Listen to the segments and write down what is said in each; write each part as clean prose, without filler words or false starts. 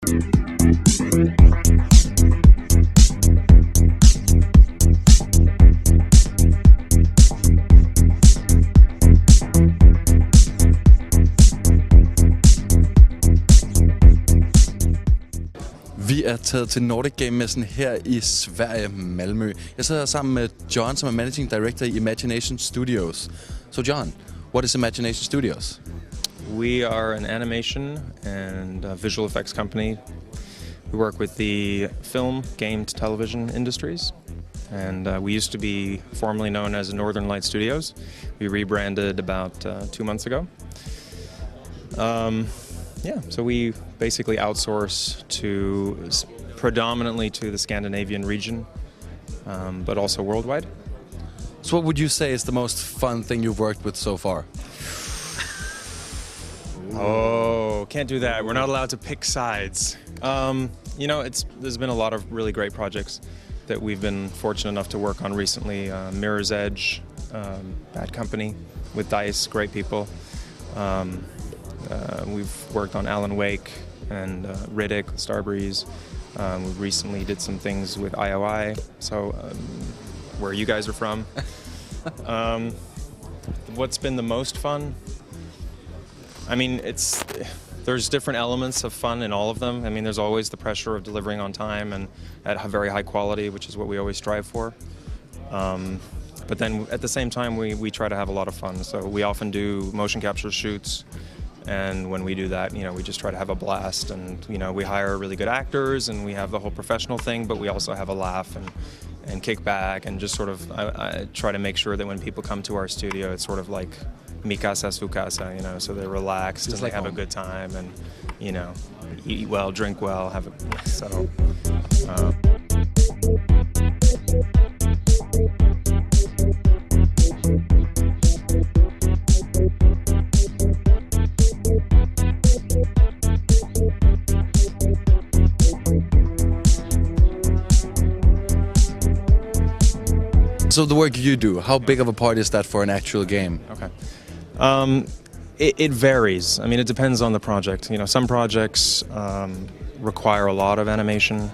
Vi er taget til Nordic Game-messen her i Sverige, Malmø. Jeg sidder sammen med John, som er Managing Director i Imagination Studios. So John, what is Imagination Studios? We are an animation and visual effects company. We work with the film, game, television industries. And we used to be formerly known as Northern Light Studios. We rebranded about 2 months ago. So we basically outsource predominantly to the Scandinavian region, but also worldwide. So what would you say is the most fun thing you've worked with so far? Oh, can't do that. We're not allowed to pick sides. There's been a lot of really great projects that we've been fortunate enough to work on recently. Mirror's Edge, Bad Company with DICE, great people. We've worked on Alan Wake and Riddick, Starbreeze. We recently did some things with IOI, so where you guys are from. What's been the most fun? I mean, there's different elements of fun in all of them. I mean, there's always the pressure of delivering on time and at a very high quality, which is what we always strive for. But then at the same time, we try to have a lot of fun. So we often do motion capture shoots. And when we do that, we just try to have a blast, and we hire really good actors, and we have the whole professional thing, but we also have a laugh and kick back, and just sort of I try to make sure that when people come to our studio, it's sort of like mi casa su casa, so they're relaxed and they have a good time, and eat well, drink well, So the work you do, how big of a part is that for an actual game? Okay. It varies. I mean, it depends on the project. Some projects require a lot of animation,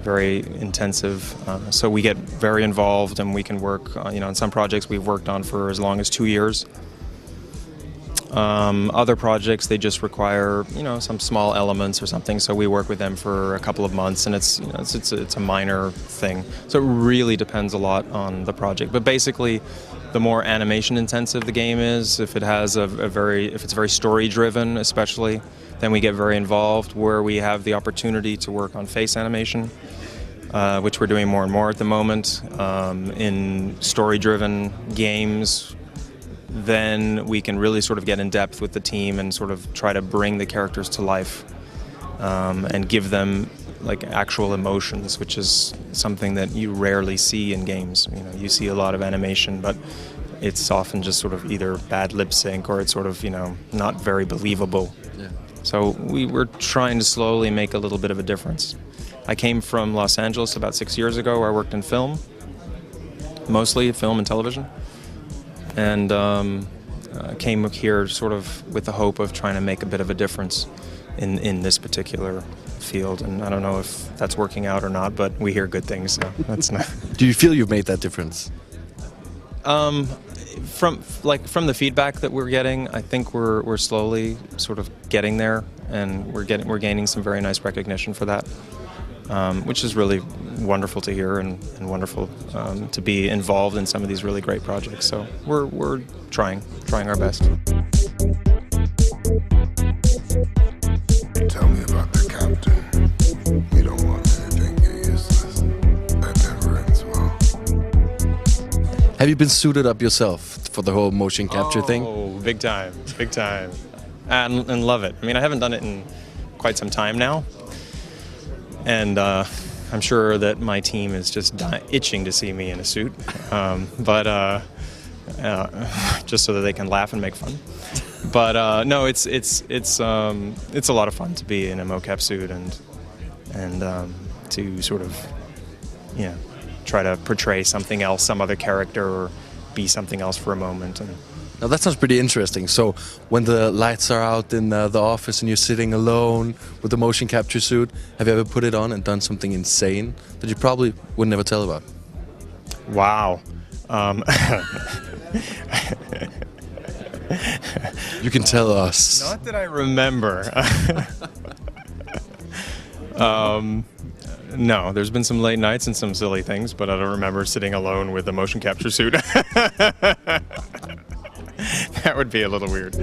very intensive. So we get very involved, and we can work, on some projects we've worked on for as long as 2 years. Other projects, they just require, some small elements or something, so we work with them for a couple of months, and it's a minor thing. So it really depends a lot on the project. But basically, the more animation intensive the game is, if it's very story driven especially, then we get very involved, where we have the opportunity to work on face animation, which we're doing more and more at the moment. In story driven games, then we can really sort of get in depth with the team and sort of try to bring the characters to life, and give them like actual emotions, which is something that you rarely see in games. You see a lot of animation, but it's often just sort of either bad lip sync or it's sort of, not very believable. Yeah. So we're trying to slowly make a little bit of a difference. I came from Los Angeles about 6 years ago, where I worked in film, mostly film and television. And came here sort of with the hope of trying to make a bit of a difference in this particular field. And I don't know if that's working out or not, but we hear good things, so that's not... Do you feel you've made that difference? From the feedback that we're getting, I think we're slowly sort of getting there, and we're gaining some very nice recognition for that. Which is really wonderful to hear, and wonderful to be involved in some of these really great projects. So we're trying our best. Tell me about the captain. You don't want me to think you're useless. That never ends well. Have you been suited up yourself for the whole motion capture thing? Oh, big time, and love it. I mean, I haven't done it in quite some time now. And I'm sure that my team is just itching to see me in a suit, just so that they can laugh and make fun. But no, it's a lot of fun to be in a mocap suit and to sort of try to portray something else, some other character, or be something else for a moment. And Now that sounds pretty interesting. So when the lights are out in the office and you're sitting alone with the motion capture suit, have you ever put it on and done something insane that you probably would never tell about? Wow. You can tell us. Not that I remember. No, there's been some late nights and some silly things, but I don't remember sitting alone with a motion capture suit. That would be a little weird.